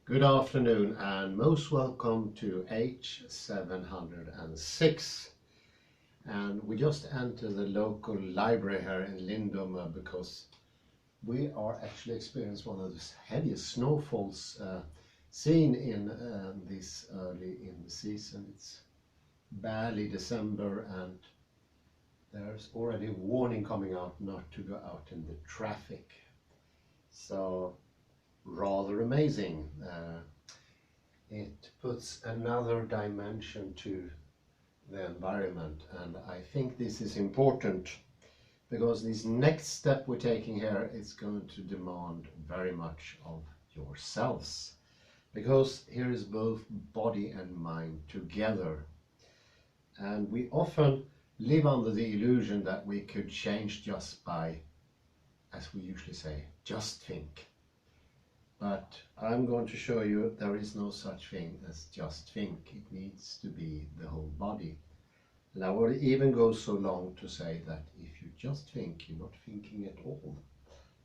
Good afternoon and most welcome to H706. And we just entered the local library here in Lindome because we are actually experiencing one of the heaviest snowfalls seen in this early in the season. It's barely December and there's already a warning coming out not to go out in the traffic. So rather amazing. It puts another dimension to the environment, and I think this is important because this next step we're taking here is going to demand very much of yourselves, because here is both body and mind together, and we often live under the illusion that we could change just by, as we usually say, just think. But I'm going to show you there is no such thing as just think. It needs to be the whole body. And I would even go so long to say that if you just think, you're not thinking at all.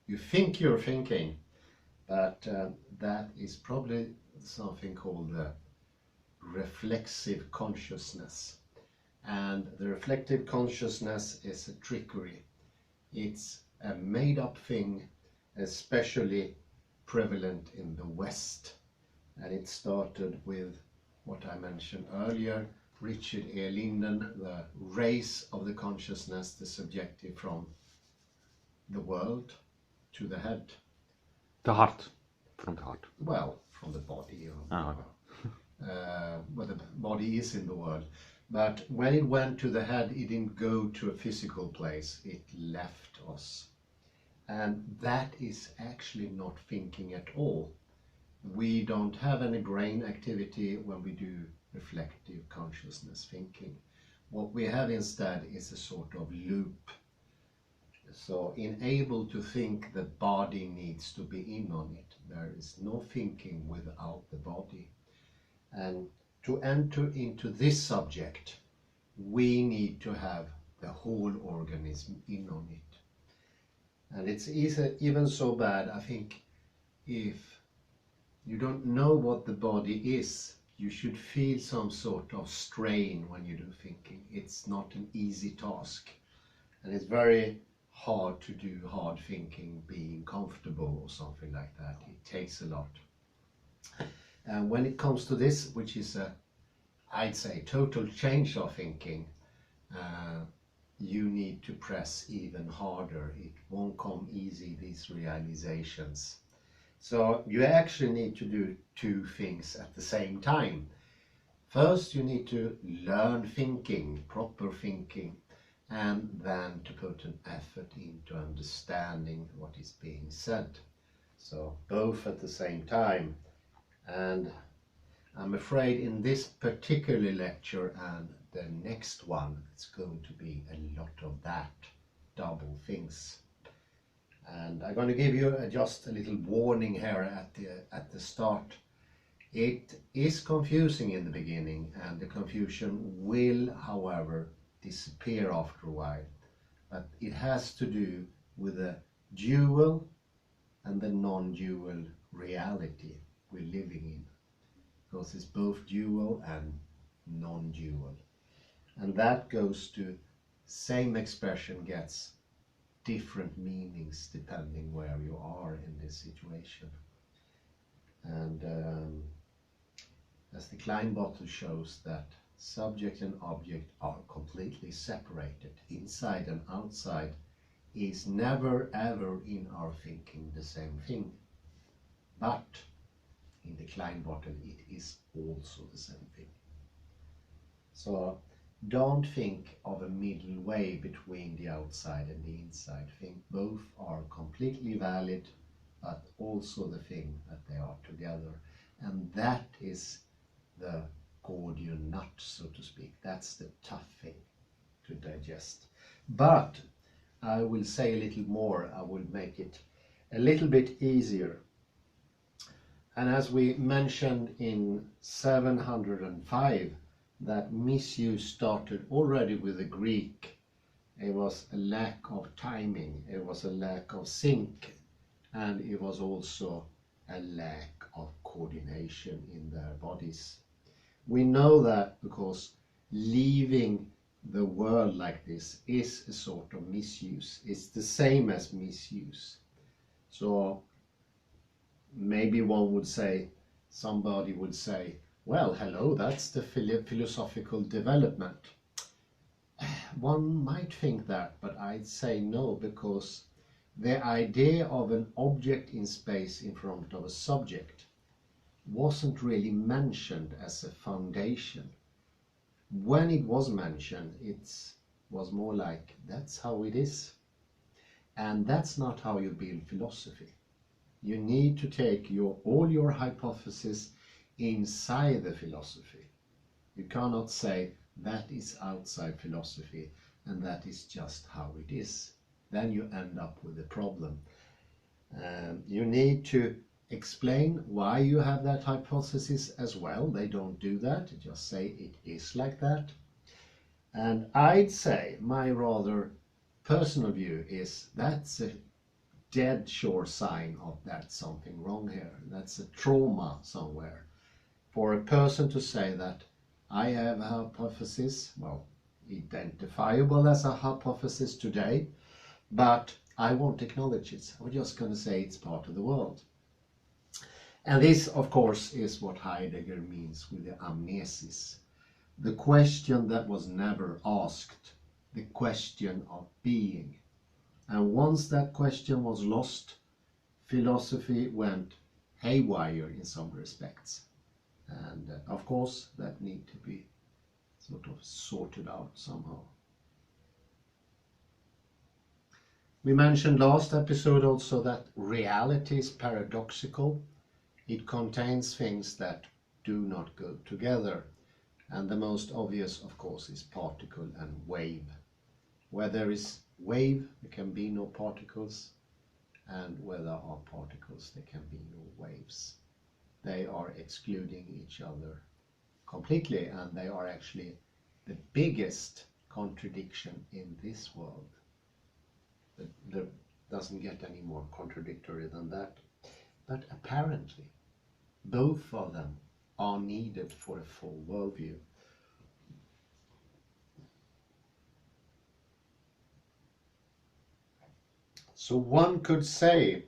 You think you're thinking, but that is probably something called the reflexive consciousness. And the reflective consciousness is a trickery. It's a made-up thing, especially prevalent in the West, and it started with what I mentioned earlier, Richard E. Linden, the race of the consciousness, the subjective from the world to the head. The heart, from the heart. Well, from the body. Okay. Well, the body is in the world, but when it went to the head, it didn't go to a physical place, it left us. And that is actually not thinking at all. We don't have any brain activity when we do reflective consciousness thinking. What we have instead is a sort of loop. So in able to think, the body needs to be in on it. There is no thinking without the body. And to enter into this subject, we need to have the whole organism in on it. And it's even so bad, I think, if you don't know what the body is, you should feel some sort of strain when you do thinking. It's not an easy task. And it's very hard to do hard thinking, being comfortable or something like that. It takes a lot. And when it comes to this, which is I'd say, total change of thinking, you need to press even harder. It won't come easy, these realizations. So you actually need to do two things at the same time. First, you need to learn thinking, proper thinking, and then to put an effort into understanding what is being said. So both at the same time. And I'm afraid in this particular lecture and the next one, it's going to be a lot of that, double things. And I'm going to give you just a little warning here at the start. It is confusing in the beginning, and the confusion will, however, disappear after a while. But it has to do with the dual and the non-dual reality we're living in. Because it's both dual and non-dual. And that goes to same expression gets different meanings depending where you are in this situation. And as the Klein bottle shows, that subject and object are completely separated. Inside and outside is never ever in our thinking the same thing. But in the Klein bottle it is also the same thing. So don't think of a middle way between the outside and the inside. Think both are completely valid, but also the thing that they are together. And that is the Gordian nut, so to speak. That's the tough thing to digest. But I will say a little more. I will make it a little bit easier. And as we mentioned in 705, that misuse started already with the Greek. It was a lack of timing, it was a lack of sync, and it was also a lack of coordination. foundation in their bodies. We know that because leaving the world like this is a sort of misuse. It's the same as misuse. So maybe somebody would say, well, hello, that's the philosophical development. One might think that, but I'd say no, because the idea of an object in space in front of a subject wasn't really mentioned as a foundation. When it was mentioned, it was more like, that's how it is. And that's not how you build philosophy. You need to take all your hypotheses inside the philosophy. You cannot say that is outside philosophy and that is just how it is. Then you end up with a problem. You need to explain why you have that hypothesis as well. They don't do that. They just say it is like that. And I'd say my rather personal view is that's a dead sure sign of that's something wrong here. That's a trauma somewhere. For a person to say that I have a hypothesis, well, identifiable as a hypothesis today, but I won't acknowledge it. I'm just going to say it's part of the world. And this, of course, is what Heidegger means with the amnesis. The question that was never asked, the question of being. And once that question was lost, philosophy went haywire in some respects. And of course, that need to be sort of sorted out somehow. We mentioned last episode also that reality is paradoxical. It contains things that do not go together. And the most obvious, of course, is particle and wave. Where there is wave, there can be no particles. And where there are particles, there can be no waves. They are excluding each other completely, and they are actually the biggest contradiction in this world. There doesn't get any more contradictory than that. But apparently, both of them are needed for a full worldview. So one could say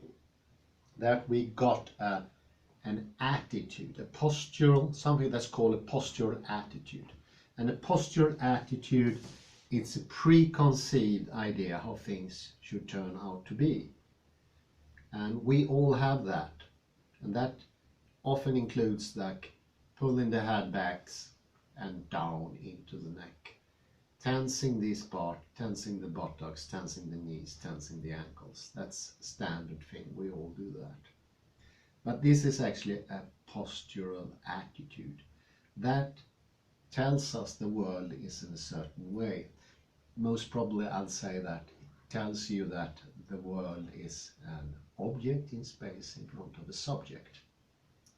that we got an attitude, a postural, something that's called a postural attitude. And a postural attitude, it's a preconceived idea how things should turn out to be. And we all have that. And that often includes like pulling the head back and down into the neck. Tensing this part, tensing the buttocks, tensing the knees, tensing the ankles. That's a standard thing. We all do that. But this is actually a postural attitude that tells us the world is in a certain way. Most probably I'll say that it tells you that the world is an object in space in front of a subject.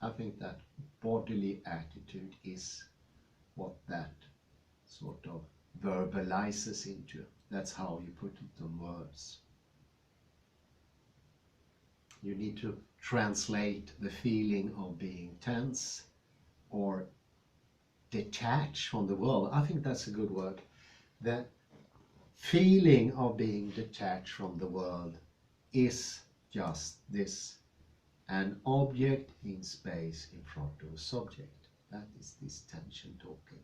I think that bodily attitude is what that sort of verbalizes into. That's how you put it in words. You need to translate the feeling of being tense or detached from the world. I think that's a good word. The feeling of being detached from the world is just this, an object in space in front of a subject. That is this tension talking.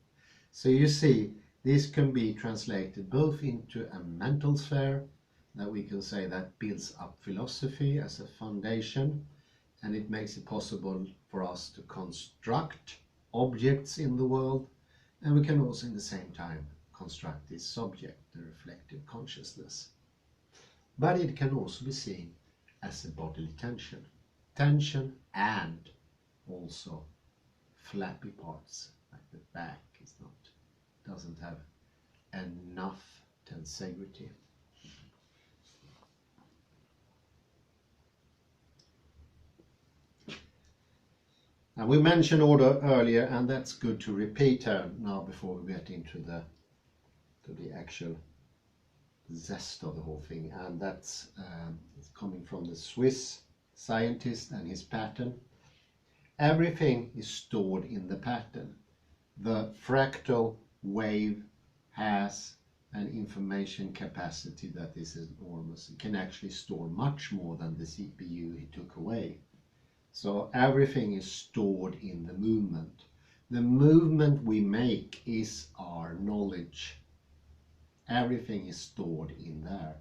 So you see, this can be translated both into a mental sphere, that we can say that builds up philosophy as a foundation, and it makes it possible for us to construct objects in the world, and we can also in the same time construct this subject, the reflective consciousness. But it can also be seen as a bodily tension. Tension and also flappy parts, like the back doesn't have enough tensegrity. And we mentioned order earlier, and that's good to repeat now before we get into the actual zest of the whole thing. And that's it's coming from the Swiss scientist and his pattern. Everything is stored in the pattern. The fractal wave has an information capacity that is enormous. It can actually store much more than the CPU he took away. So everything is stored in the movement. The movement we make is our knowledge. Everything is stored in there.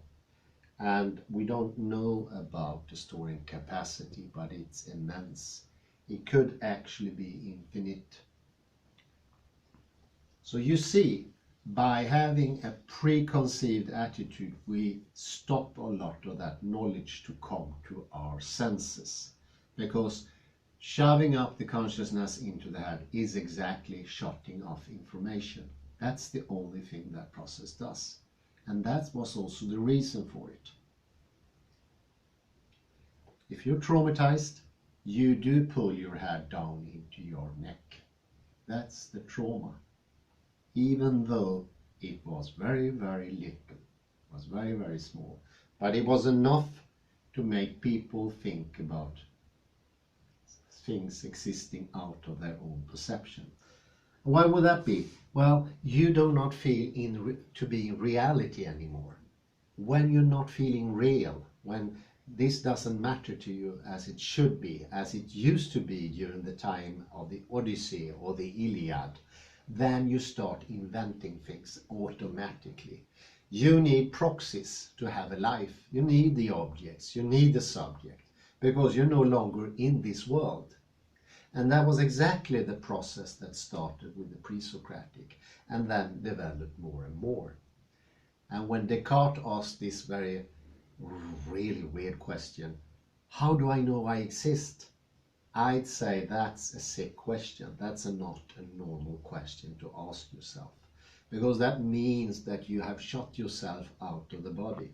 And we don't know about the storing capacity, but it's immense. It could actually be infinite. So you see, by having a preconceived attitude, we stop a lot of that knowledge to come to our senses. Because shoving up the consciousness into the head is exactly shutting off information. That's the only thing that process does. And that was also the reason for it. If you're traumatized, you do pull your head down into your neck. That's the trauma. Even though it was very, very little, it was very, very small. But it was enough to make people think about things existing out of their own perception. Why would that be? Well, you do not feel to be in reality anymore. When you're not feeling real, when this doesn't matter to you as it should be, as it used to be during the time of the Odyssey or the Iliad, then you start inventing things automatically. You need proxies to have a life. You need the objects, you need the subject, because you're no longer in this world. And that was exactly the process that started with the pre-Socratic and then developed more and more. And when Descartes asked this very really weird question, how do I know I exist? I'd say that's a sick question. That's not a normal question to ask yourself, because that means that you have shut yourself out of the body.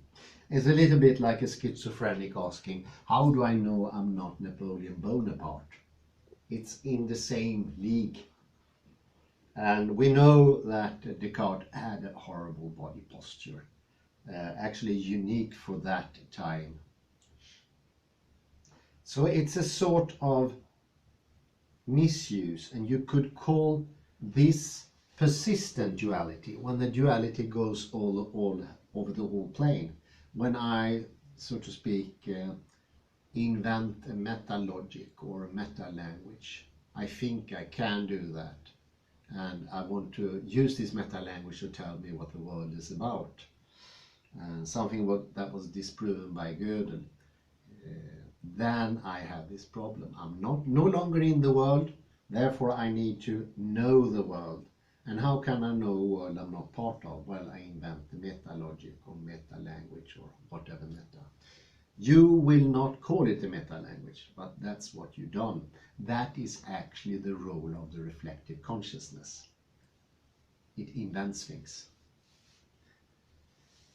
It's a little bit like a schizophrenic asking, how do I know I'm not Napoleon Bonaparte? It's in the same league. And we know that Descartes had a horrible body posture, actually unique for that time. So it's a sort of misuse, and you could call this persistent duality, when the duality goes all over the whole plane. When I, so to speak, invent a meta-logic or a meta-language, I think I can do that. And I want to use this meta-language to tell me what the world is about. Something that was disproven by Gödel. Then I have this problem. I'm no longer in the world, therefore I need to know the world. And how can I know a world I'm not part of? Well, I invent the meta-logic or meta-language or whatever meta. You will not call it a meta-language, but that's what you've done. That is actually the role of the reflective consciousness. It invents things.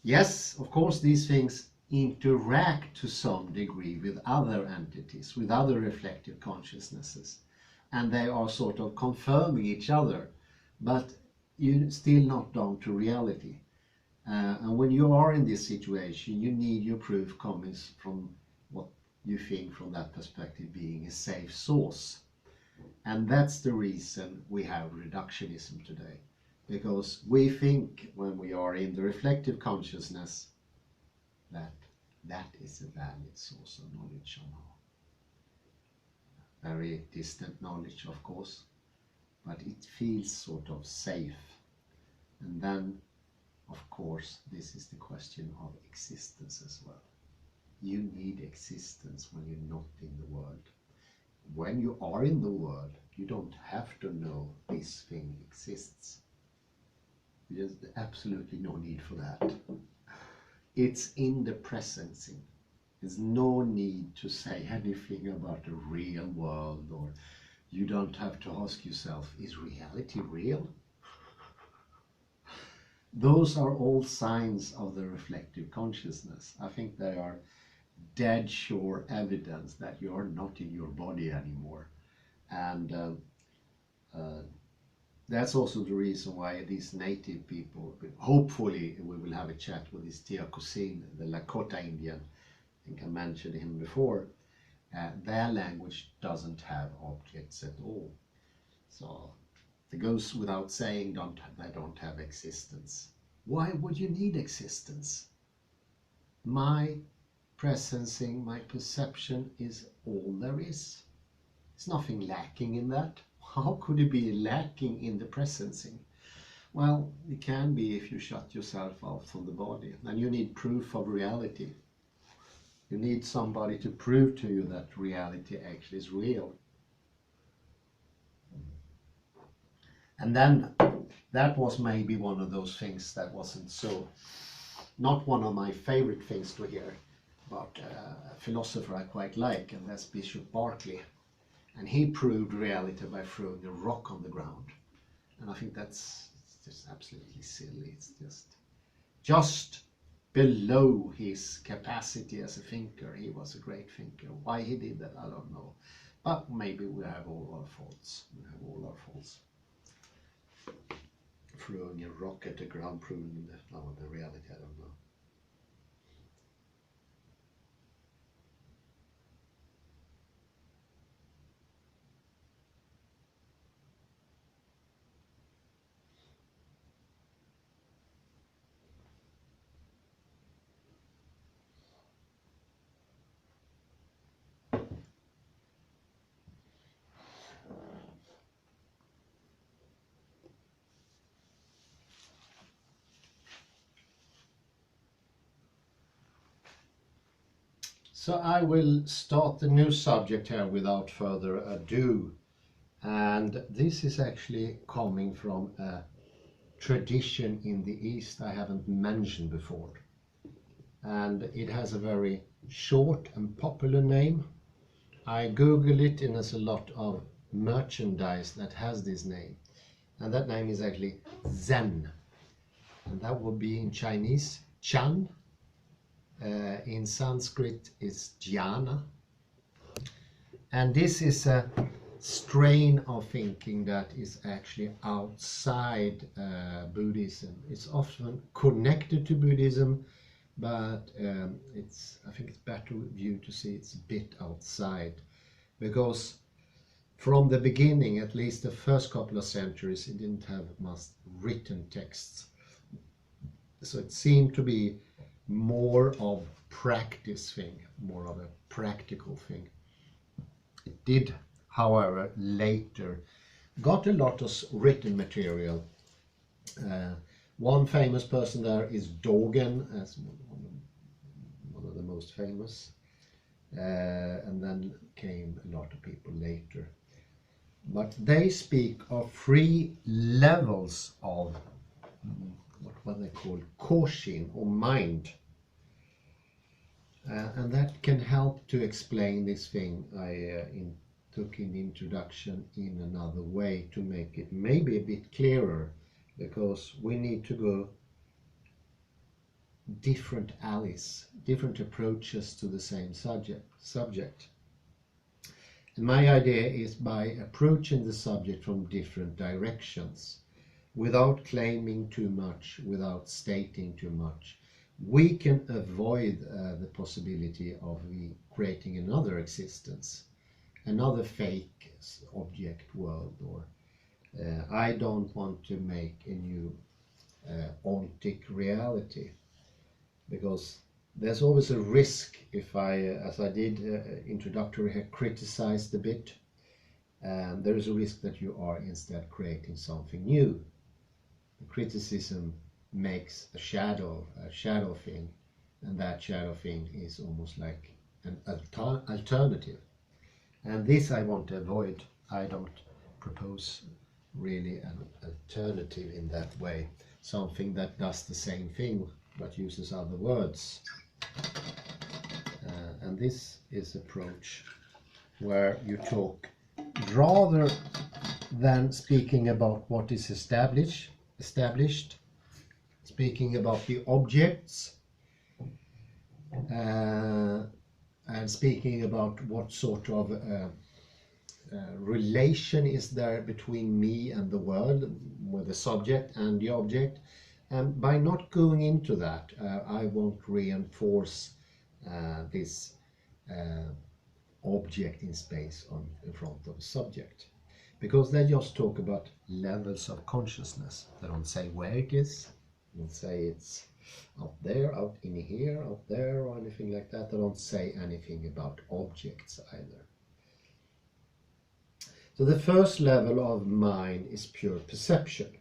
Yes, of course, these things interact to some degree with other entities, with other reflective consciousnesses, and they are sort of confirming each other, but you're still not down to reality. And when you are in this situation, you need your proof coming from what you think from that perspective being a safe source. And that's the reason we have reductionism today, because we think when we are in the reflective consciousness that is a valid source of knowledge somehow. Very distant knowledge, of course, but it feels sort of safe. And then, of course, this is the question of existence as well. You need existence when you're not in the world. When you are in the world, you don't have to know this thing exists. There's absolutely no need for that. It's in the presencing. There's no need to say anything about the real world, or you don't have to ask yourself, is reality real? Those are all signs of the reflective consciousness. I think they are dead sure evidence that you are not in your body anymore. And that's also the reason why these native people, hopefully we will have a chat with this Tia Kusin, the Lakota Indian, I think I mentioned him before. their language doesn't have objects at all. So it goes without saying they don't have existence. Why would you need existence? My presencing, my perception is all there is. There's nothing lacking in that. How could it be lacking in the presencing? Well, it can be if you shut yourself off from the body. Then you need proof of reality. You need somebody to prove to you that reality actually is real. And then that was maybe one of those things that wasn't so, not one of my favorite things to hear, but a philosopher I quite like, and that's Bishop Berkeley. And he proved reality by throwing a rock on the ground. And I think it's just absolutely silly. It's just below his capacity as a thinker. He was a great thinker. Why he did that, I don't know. But maybe we have all our faults. We have all our faults. Throwing a rock at the ground, proving the reality, I don't know. So I will start the new subject here without further ado. And this is actually coming from a tradition in the East I haven't mentioned before. And it has a very short and popular name. I googled it and there's a lot of merchandise that has this name. And that name is actually Zen. And that would be in Chinese, Chan. In Sanskrit is jhana, and this is a strain of thinking that is actually outside Buddhism. It's often connected to Buddhism, but I think it's better view to see it's a bit outside, because from the beginning, at least the first couple of centuries, it didn't have much written texts, so it seemed to be more of practice thing, more of a practical thing. It did, however, later got a lot of written material. One famous person there is Dogen, as one of the most famous, and then came a lot of people later. But they speak of 3 levels of what they call koshin, or mind. And that can help to explain this thing I took in the introduction in another way to make it maybe a bit clearer, because we need to go different alleys, different approaches to the same subject. And my idea is by approaching the subject from different directions, without claiming too much, without stating too much, we can avoid the possibility of creating another existence, another fake object world, or I don't want to make a new ontic reality, because there's always a risk if I, as I did introductory here, criticized a bit, there is a risk that you are instead creating something new. The criticism makes a shadow thing, and that shadow thing is almost like an alternative. And this I want to avoid. I don't propose really an alternative in that way, something that does the same thing but uses other words. And this is approach where you talk rather than speaking about what is established, speaking about the objects, and speaking about what sort of relation is there between me and the world, with the subject and the object. And by not going into that, I won't reinforce this object in space in front of a subject. Because they just talk about levels of consciousness. They don't say where it is. They don't say it's out there, out in here, out there, or anything like that. They don't say anything about objects either. So the first level of mind is pure perception.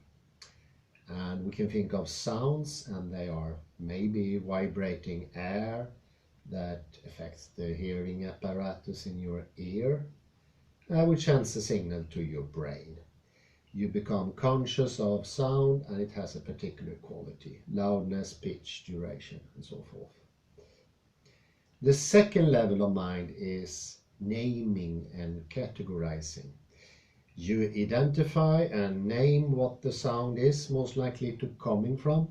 And we can think of sounds, and they are maybe vibrating air that affects the hearing apparatus in your ear, which sends a signal to your brain. You become conscious of sound, and it has a particular quality: loudness, pitch, duration, and so forth. The second level of mind is naming and categorizing. You identify and name what the sound is most likely to coming from.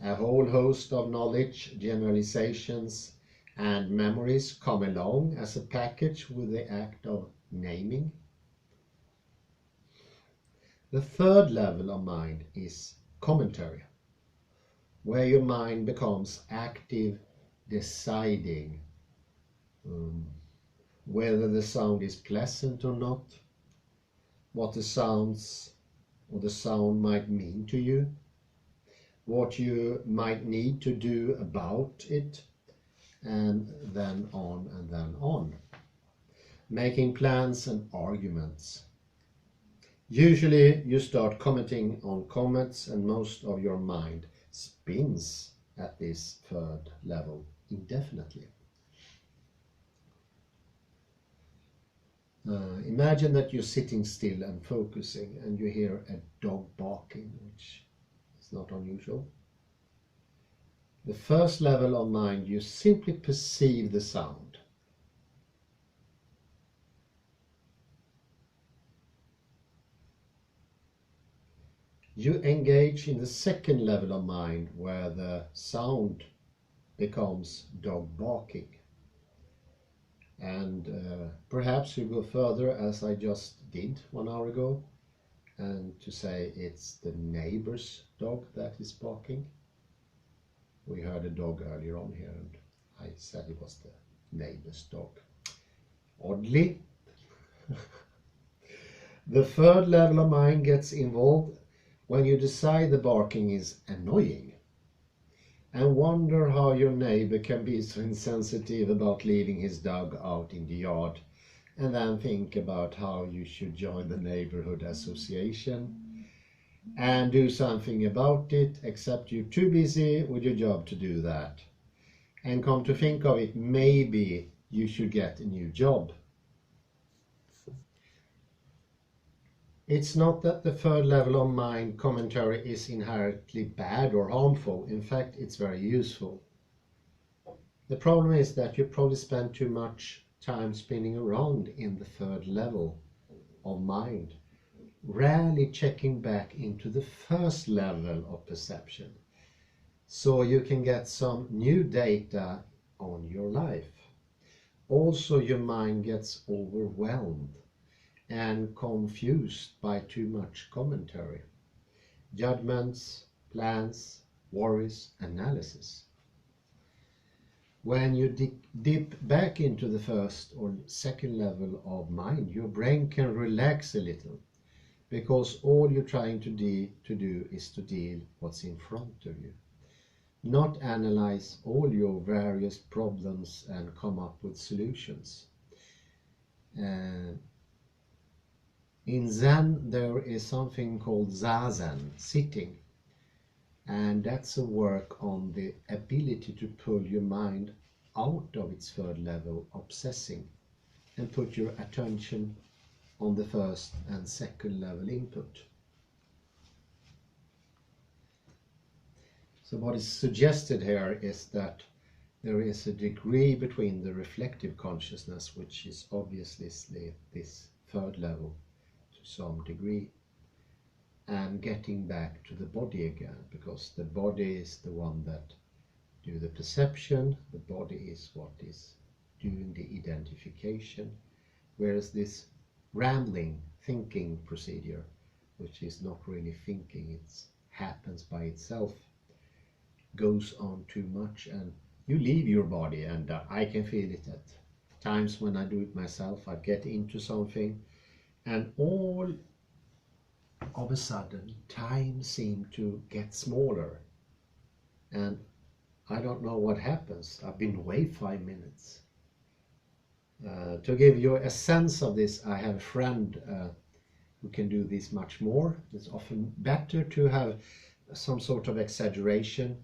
A whole host of knowledge, generalizations, and memories come along as a package with the act of naming. The third level of mind is commentary, where your mind becomes active, deciding whether the sound is pleasant or not, what the sounds or the sound might mean to you, what you might need to do about it, and then on and then on. Making plans and arguments. Usually you start commenting on comments, and most of your mind spins at this third level indefinitely. Imagine that you're sitting still and focusing, and you hear a dog barking, which is not unusual. The first level of mind, you simply perceive the sound. You engage in the second level of mind, where the sound becomes dog barking. And perhaps you go further, as I just did 1 hour ago, and to say it's the neighbor's dog that is barking. We heard a dog earlier on here, and I said it was the neighbor's dog. Oddly, the third level of mind gets involved when you decide the barking is annoying, and wonder how your neighbor can be so insensitive about leaving his dog out in the yard, and then think about how you should join the neighborhood association and do something about it, except you're too busy with your job to do that. And come to think of it, maybe you should get a new job. It's not that the third level of mind commentary is inherently bad or harmful. In fact, it's very useful. The problem is that you probably spend too much time spinning around in the third level of mind, rarely checking back into the first level of perception, so you can get some new data on your life. Also, your mind gets overwhelmed and confused by too much commentary, judgments, plans, worries, analysis. When you dip back into the first or second level of mind, your brain can relax a little, because all you're trying to do is to deal what's in front of you, not analyze all your various problems and come up with solutions. In Zen, there is something called Zazen, sitting, and that's a work on the ability to pull your mind out of its third level, obsessing, and put your attention on the first and second level input. So what is suggested here is that there is a degree between the reflective consciousness, which is obviously this third level, some degree, and getting back to the body again, because the body is the one that do the perception, the body is what is doing the identification, whereas this rambling thinking procedure, which is not really thinking, it happens by itself, goes on too much, and you leave your body, and I can feel it at times when I do it myself, I get into something, and all of a sudden time seemed to get smaller, and I don't know what happens. I've been away 5 minutes. To give you a sense of this, I have a friend who can do this much more. It's often better to have some sort of exaggeration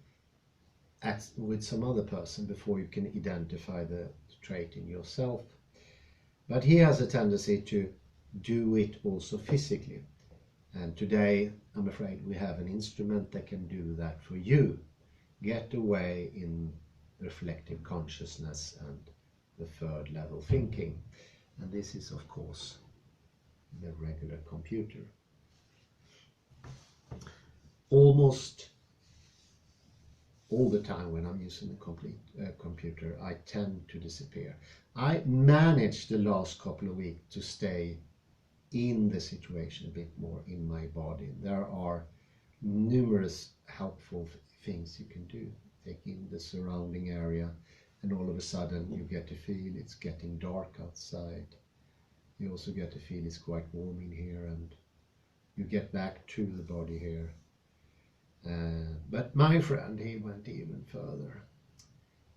with some other person before you can identify the trait in yourself. But he has a tendency to do it also physically. And today, I'm afraid we have an instrument that can do that for you. Get away in reflective consciousness and the third level thinking. And this is, of course, the regular computer. Almost all the time when I'm using the computer, I tend to disappear. I managed the last couple of weeks to stay in the situation a bit more in my body. There are numerous helpful things you can do. Take in the surrounding area, and all of a sudden you get to feel it's getting dark outside. You also get to feel it's quite warm in here, and you get back to the body here. But my friend, he went even further.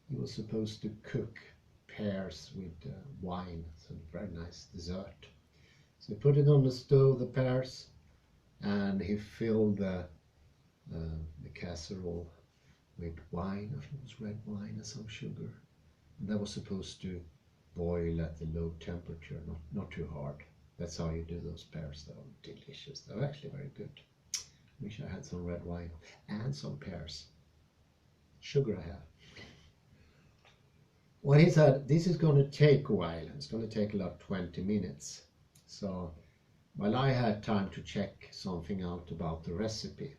He was supposed to cook pears with wine, some very nice dessert. So he put it on the stove, the pears, and he filled the casserole with wine. I think it was red wine and some sugar. And that was supposed to boil at a low temperature, not too hard. That's how you do those pears. They're delicious. They're actually very good. Wish I had some red wine and some pears. Sugar I have. Well, he said this is going to take a while. It's going to take about 20 minutes. So while I had time to check something out about the recipe,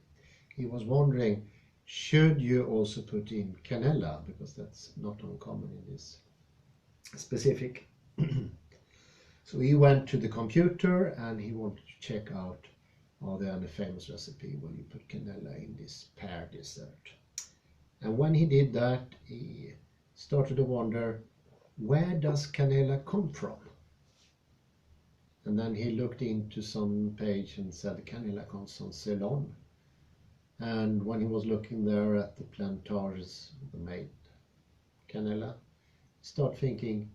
he was wondering, should you also put in cannella? Because that's not uncommon in this specific. So he went to the computer and he wanted to check out, are there any famous recipe where you put cannella in this pear dessert? And when he did that, he started to wonder, where does cannella come from? And then he looked into some page and said cannella comes from Ceylon. And when he was looking there at the plantages that made cannella, he started thinking,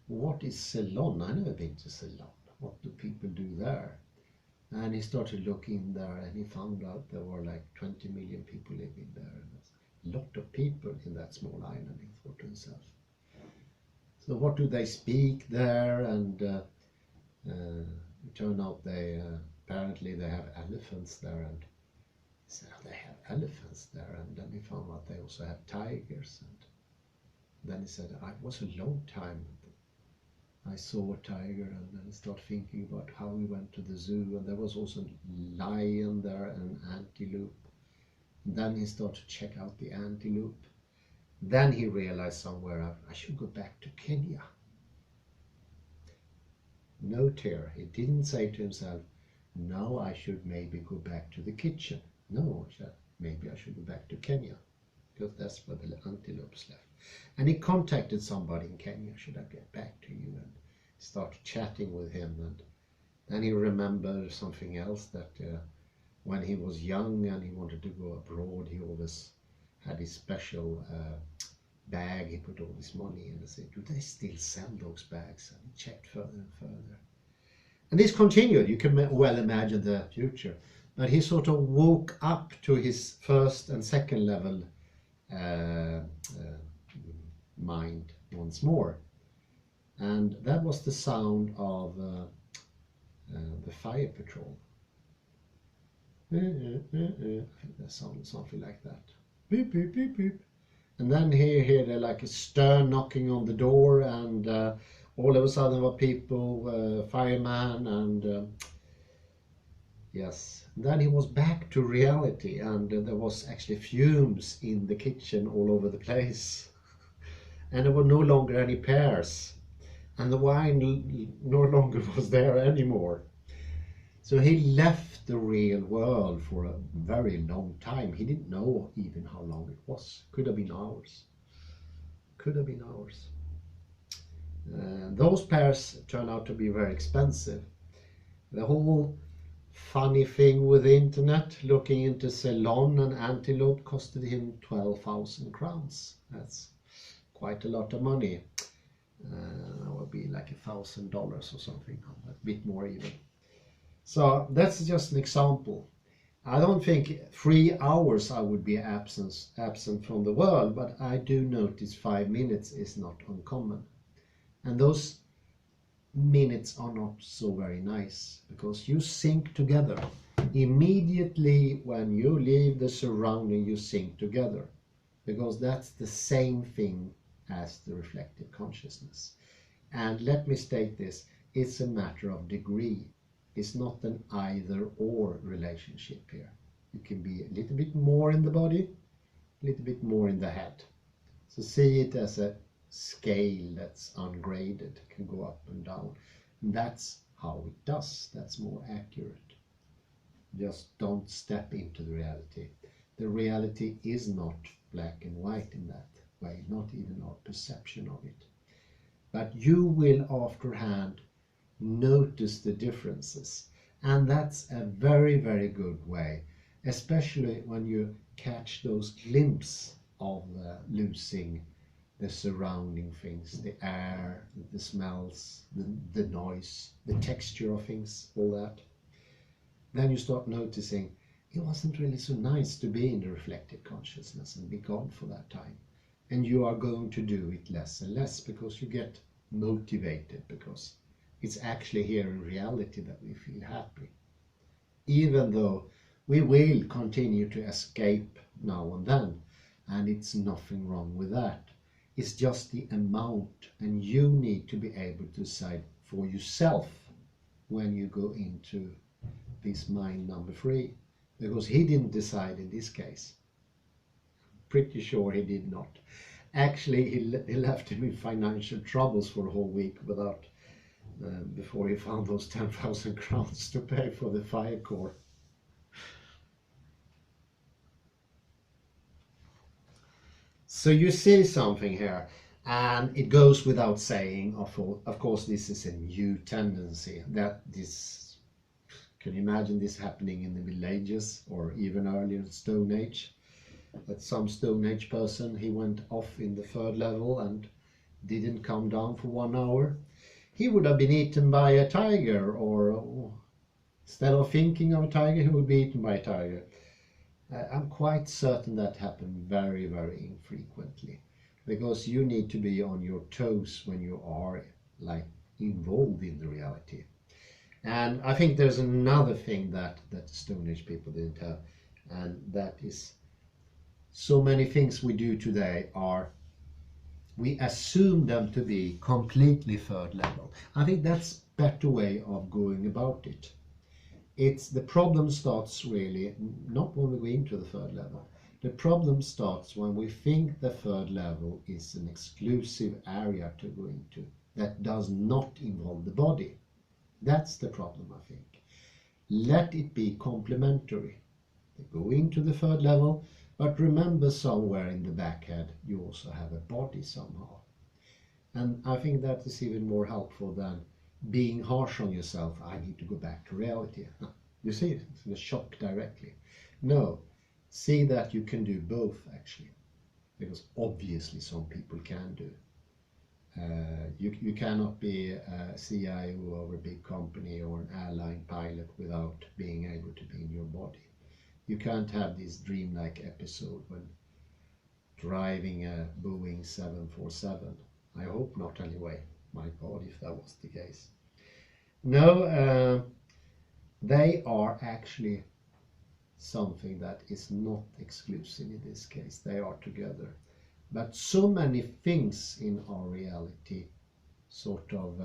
what is Ceylon? I've never been to Ceylon. What do people do there? And he started looking there and he found out there were like 20 million people living there. And there's a lot of people in that small island, he thought to himself. So what do they speak there? And it turned out they apparently they have elephants there, and he said, oh, they have elephants there. And then he found out they also have tigers. And then he said, it was a long time I saw a tiger, and then he started thinking about how we went to the zoo, and there was also a lion there and an antelope. And then he started to check out the antelope. Then he realized somewhere, I should go back to Kenya. Note here, he didn't say to himself, no, I should maybe go back to the kitchen. No, he said, maybe I should go back to Kenya, because that's where the antelopes left. And he contacted somebody in Kenya, should I get back to you? And started chatting with him. And then he remembered something else, that when he was young and he wanted to go abroad, he always had his special bag. He put all this money in and said, do they still sell those bags? And he checked further and further. And this continued. You can well imagine the future. But he sort of woke up to his first and second level mind once more, and that was the sound of the fire patrol. I think that sounded something like that. Beep, beep, beep, beep. And then he heard like a stern knocking on the door, and all of a sudden there were people, fireman, and yes. And then he was back to reality, and there was actually fumes in the kitchen all over the place. And there were no longer any pears, and the wine no longer was there anymore. So he left the real world for a very long time. He didn't know even how long it was. Could have been hours. Could have been hours. Those pairs turn out to be very expensive. The whole funny thing with the internet, looking into Ceylon and Antelope, costed him 12,000 crowns. That's quite a lot of money. That would be like $1,000 or something, a bit more even. So that's just an example. I don't think 3 hours I would be absent from the world, but I do notice 5 minutes is not uncommon. And those minutes are not so very nice, because you sync together. Immediately when you leave the surrounding, you sync together, because that's the same thing as the reflective consciousness. And let me state this, it's a matter of degree. It's not an either-or relationship here. You can be a little bit more in the body, a little bit more in the head. So see it as a scale that's ungraded, can go up and down. And that's how it does. That's more accurate. Just don't step into the reality. The reality is not black and white in that way, not even our perception of it. But you will afterhand notice the differences, and that's a very, very good way, especially when you catch those glimpses of losing the surrounding things, the air, the smells, the noise, the texture of things, all that. Then you start noticing it wasn't really so nice to be in the reflective consciousness and be gone for that time. And you are going to do it less and less, because you get motivated, because it's actually here in reality that we feel happy. Even though we will continue to escape now and then, and it's nothing wrong with that. It's just the amount, and you need to be able to decide for yourself when you go into this mind number 3, because he didn't decide in this case. Pretty sure he did not. Actually, he left him in financial troubles for a whole week without before he found those 10,000 crowns to pay for the fire core. So you see something here, and it goes without saying, of course this is a new tendency, that this, can you imagine this happening in the Middle Ages or even earlier Stone Age? That some Stone Age person, he went off in the 3rd level and didn't come down for 1 hour. He would have been eaten by a tiger, or instead of thinking of a tiger, he would be eaten by a tiger. I'm quite certain that happened very, very infrequently, because you need to be on your toes when you are like involved in the reality. And I think there's another thing that Stone Age people didn't have, and that is so many things we do today are, we assume them to be completely 3rd level. I think that's a better way of going about it. The problem starts really not when we go into the 3rd level. The problem starts when we think the 3rd level is an exclusive area to go into that does not involve the body. That's the problem, I think. Let it be complementary. Go into the 3rd level, but remember somewhere in the back head you also have a body somehow. And I think that is even more helpful than being harsh on yourself. I need to go back to reality. You see, it's a shock directly. No, see that you can do both actually, because obviously some people can do. You cannot be a CIO of a big company or an airline pilot without being able to be in your body. You can't have this dreamlike episode when driving a Boeing 747. I hope not anyway. My God, if that was the case. No, they are actually something that is not exclusive in this case. They are together. But so many things in our reality sort of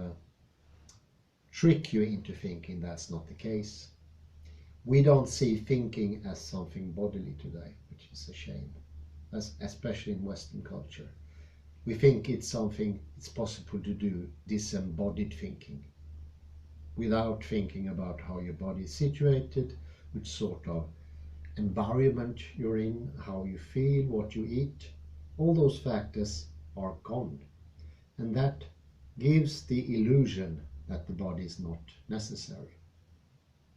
trick you into thinking that's not the case. We don't see thinking as something bodily today, which is a shame, especially in Western culture. We think it's something it's possible to do disembodied thinking, without thinking about how your body is situated, which sort of environment you're in, how you feel, what you eat. All those factors are gone. And that gives the illusion that the body is not necessary.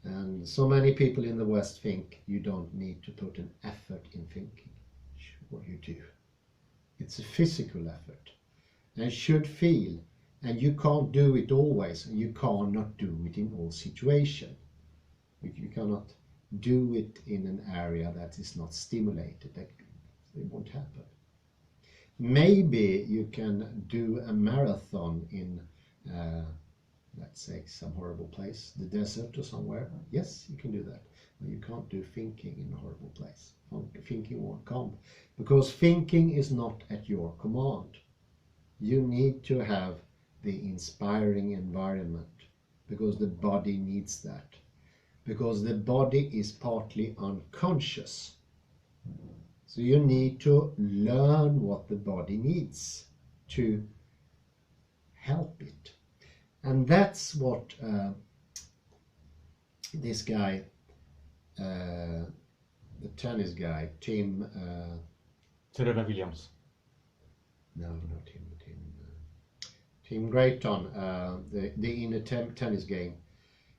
And so many people in the West think you don't need to put an effort in thinking. Sure you do. It's a physical effort. And you should feel. And you can't do it always. And you cannot do it in all situations. You cannot do it in an area that is not stimulated. It won't happen. Maybe you can do a marathon in, let's say, some horrible place, the desert or somewhere. Yes, you can do that. But you can't do thinking in a horrible place. Thinking won't come. Because thinking is not at your command. You need to have the inspiring environment. Because the body needs that. Because the body is partly unconscious. So you need to learn what the body needs to help it. And that's what this guy, the tennis guy, Tim... Serena Williams. No, not him. Tim Grayton, the inner tennis game.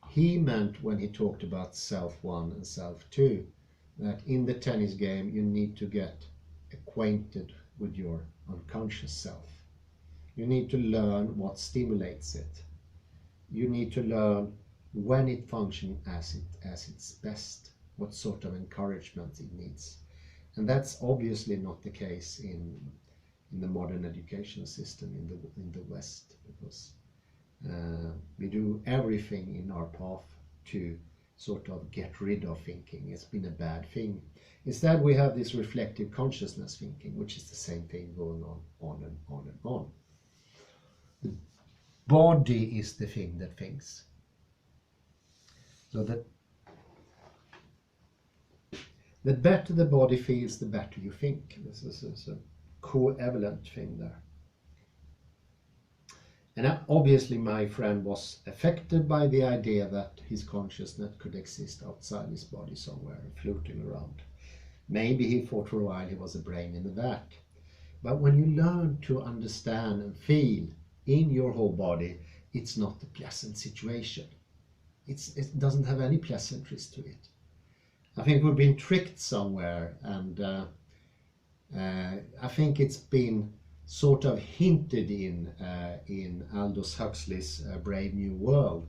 He meant when he talked about self 1 and self 2, that in the tennis game you need to get acquainted with your unconscious self. You need to learn what stimulates it. You need to learn when it functions as its best, what sort of encouragement it needs. And that's obviously not the case in the modern education system in the West, because we do everything in our path to sort of get rid of thinking. It's been a bad thing. Instead, we have this reflective consciousness thinking, which is the same thing going on and on and on. The body is the thing that thinks. So that the better the body feels, the better you think. This is a covalent thing there. And obviously my friend was affected by the idea that his consciousness could exist outside his body somewhere, floating around. Maybe he thought for a while he was a brain in a vat. But when you learn to understand and feel in your whole body, it's not a pleasant situation. It doesn't have any pleasantries to it. I think we've been tricked somewhere, and I think it's been sort of hinted in Aldous Huxley's Brave New World,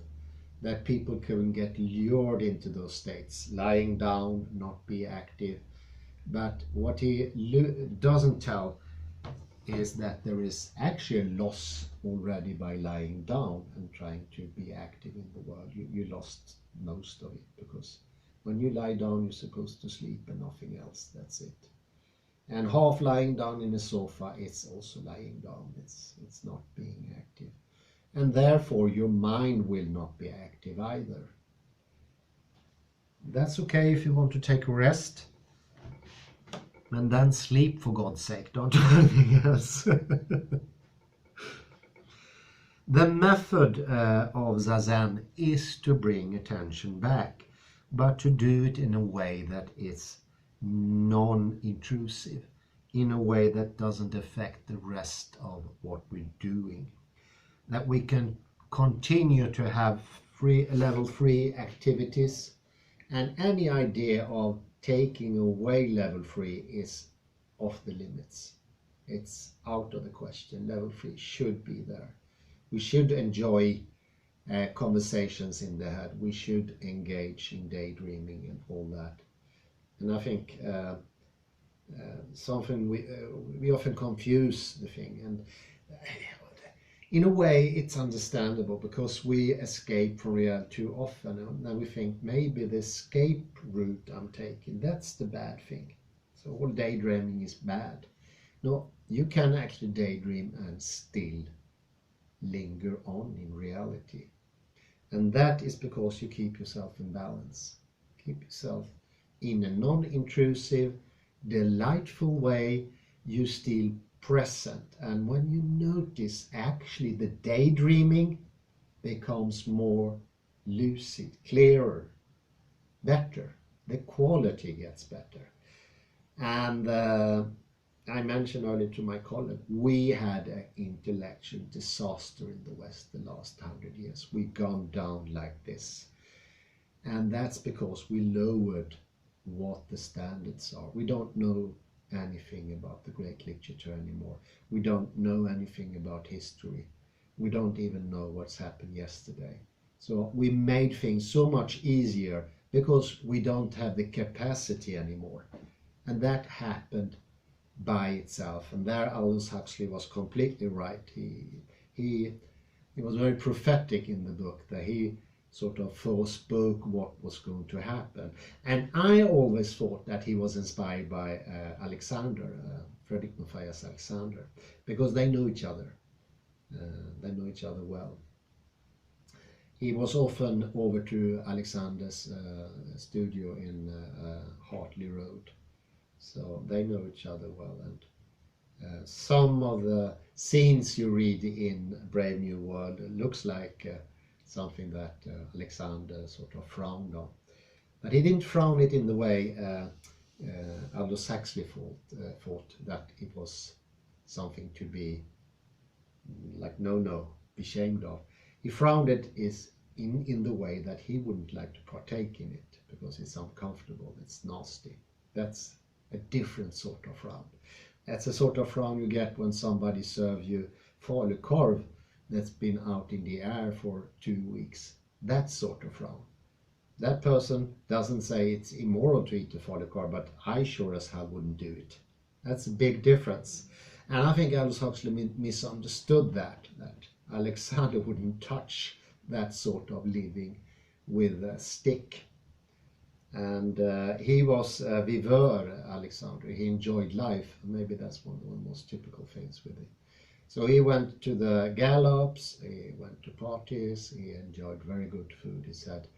that people can get lured into those states, lying down, not be active. But what he doesn't tell is that there is actually a loss already by lying down and trying to be active in the world. You lost most of it, because when you lie down you're supposed to sleep and nothing else. That's it. And half lying down in a sofa, it's also lying down. It's not being active. And therefore your mind will not be active either. That's okay if you want to take a rest. And then sleep, for God's sake. Don't do anything else. The method of Zazen is to bring attention back, but to do it in a way that is non-intrusive, in a way that doesn't affect the rest of what we're doing. That we can continue to have level 3 activities, and any idea of taking away level 3 is off the limits. It's out of the question. Level 3 should be there. We should enjoy conversations in the head. We should engage in daydreaming and all that. And I think something we often confuse the thing, and in a way it's understandable, because we escape from reality too often, and then we think maybe the escape route I'm taking, that's the bad thing. So all daydreaming is bad. No, you can actually daydream and still linger on in reality. And that is because you keep yourself in balance. Keep yourself in a non-intrusive, delightful way. You still present, and when you notice actually the daydreaming becomes more lucid, clearer, better, the quality gets better, and I mentioned earlier to my colleague, we had an intellectual disaster in the West the last 100 years. We've gone down like this. And that's because we lowered what the standards are. We don't know anything about the great literature anymore. We don't know anything about history. We don't even know what's happened yesterday. So we made things so much easier because we don't have the capacity anymore. And that happened by itself. And there Aldous Huxley was completely right. He was very prophetic in the book, that he sort of forespoke what was going to happen. And I always thought that he was inspired by Alexander, Friedrich Matthias Alexander, because they knew each other. They know each other well. He was often over to Alexander's studio in Hartley Road, so they know each other well. And some of the scenes you read in Brave New World looks like something that Alexander sort of frowned on. But he didn't frown it in the way Aldous Huxley thought that it was something to be like, no, be ashamed of. He frowned it is in the way that he wouldn't like to partake in it because it's uncomfortable, it's nasty. That's a different sort of frown. That's a sort of frown you get when somebody serves you falukorv that's been out in the air for 2 weeks. That sort of frown. That person doesn't say it's immoral to eat a falukorv, but I sure as hell wouldn't do it. That's a big difference. And I think Aldous Huxley misunderstood that Alexander wouldn't touch that sort of living with a stick. And he was a viveur, Alexander. He enjoyed life. Maybe that's one of the most typical things with him. So he went to the gallops, he went to parties, he enjoyed very good food. He said,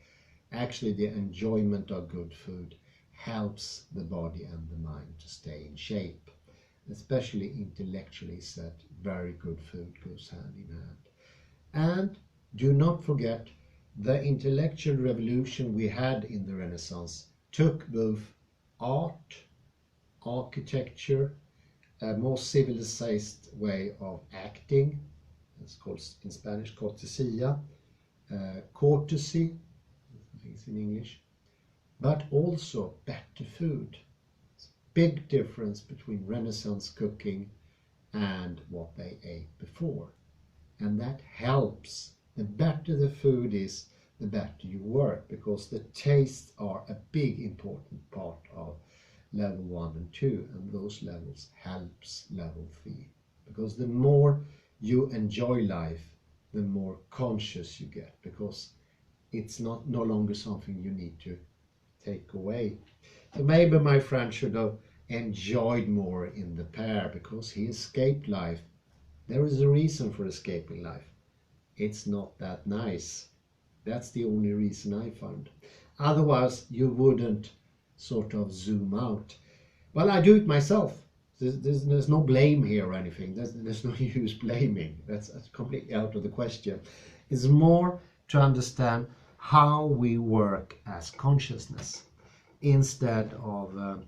actually the enjoyment of good food helps the body and the mind to stay in shape. Especially intellectually, he said, very good food goes hand in hand. And do not forget, the intellectual revolution we had in the Renaissance took both art, architecture, a more civilized way of acting, it's called in Spanish cortesia, courtesy, I think it's in English, but also better food. Big difference between Renaissance cooking and what they ate before. And that helps. The better the food is, the better you work, because the tastes are a big important part of level 1 and 2, and those levels helps level 3. Because the more you enjoy life, the more conscious you get, because it's no longer something you need to take away. So maybe my friend should have enjoyed more in the pair, because he escaped life. There is a reason for escaping life. It's not that nice. That's the only reason I found. Otherwise, you wouldn't sort of zoom out. Well, I do it myself. There's no blame here or anything. There's no use blaming. That's completely out of the question. It's more to understand how we work as consciousness, instead of,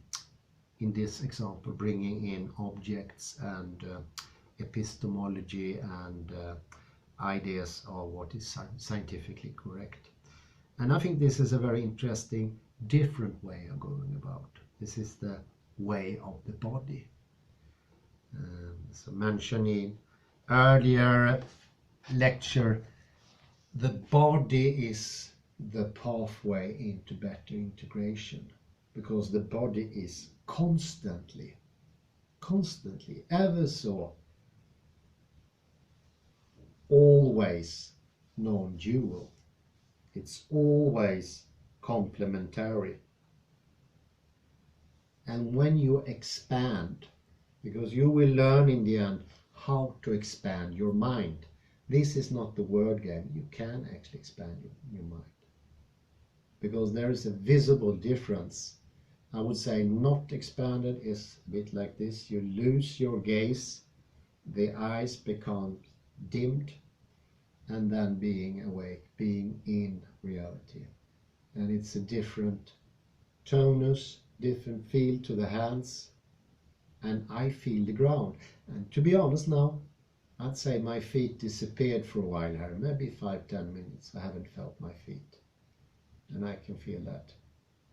in this example, bringing in objects and epistemology and ideas of what is scientifically correct. And I think this is a very interesting, different way of going about. This is the way of the body. So mentioned in earlier lecture, the body is the pathway into better integration, because the body is constantly, ever so, always non-dual. It's always complementary. And when you expand, because you will learn in the end how to expand your mind. This is not the word game. You can actually expand your mind, because there is a visible difference. I would say not expanded is a bit like this. You lose your gaze, the eyes become dimmed, and then being awake, being in reality. And it's a different tonus, different feel to the hands, and I feel the ground. And to be honest now, I'd say my feet disappeared for a while here, maybe 5-10 minutes. I haven't felt my feet. And I can feel that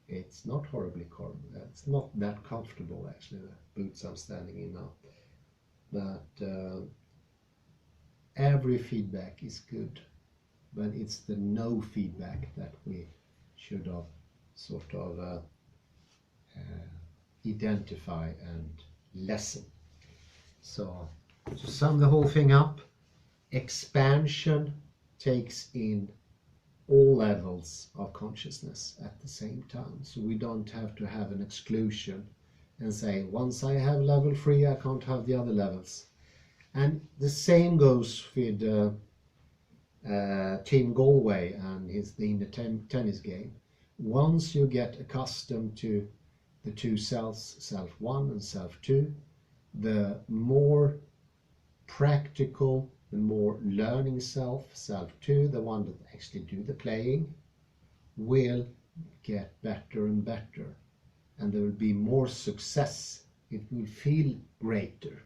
it's not horribly cold. It's not that comfortable actually, the boots I'm standing in now. But every feedback is good. But it's the no feedback that we should have sort of identify and lessen. So to sum the whole thing up, expansion takes in all levels of consciousness at the same time. So we don't have to have an exclusion and say, once I have level 3, I can't have the other levels. And the same goes with Tim Galway and in the tennis game. Once you get accustomed to the two selves, self 1 and self 2, the more practical, the more learning self, self 2, the one that actually do the playing, will get better and better. And there will be more success. It will feel greater.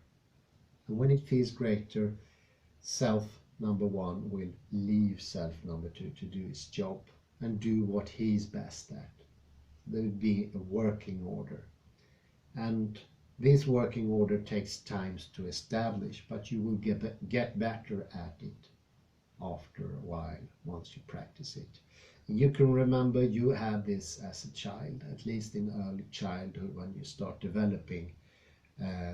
And when it feels greater, self number 1 will leave self number 2 to do his job and do what he's best at. There will be a working order. And this working order takes time to establish, but you will get better at it after a while, once you practice it. You can remember you had this as a child, at least in early childhood, when you start developing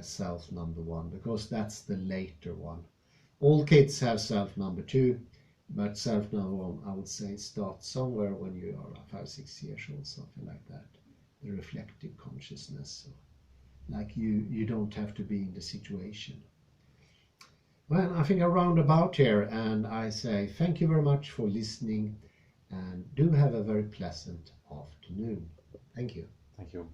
self number 1, because that's the later one. All kids have self number 2, but self number 1, I would say, starts somewhere when you are 5-6 years old, something like that. The reflective consciousness. So, like you don't have to be in the situation. Well, I think I round about here, and I say thank you very much for listening, and do have a very pleasant afternoon. Thank you. Thank you.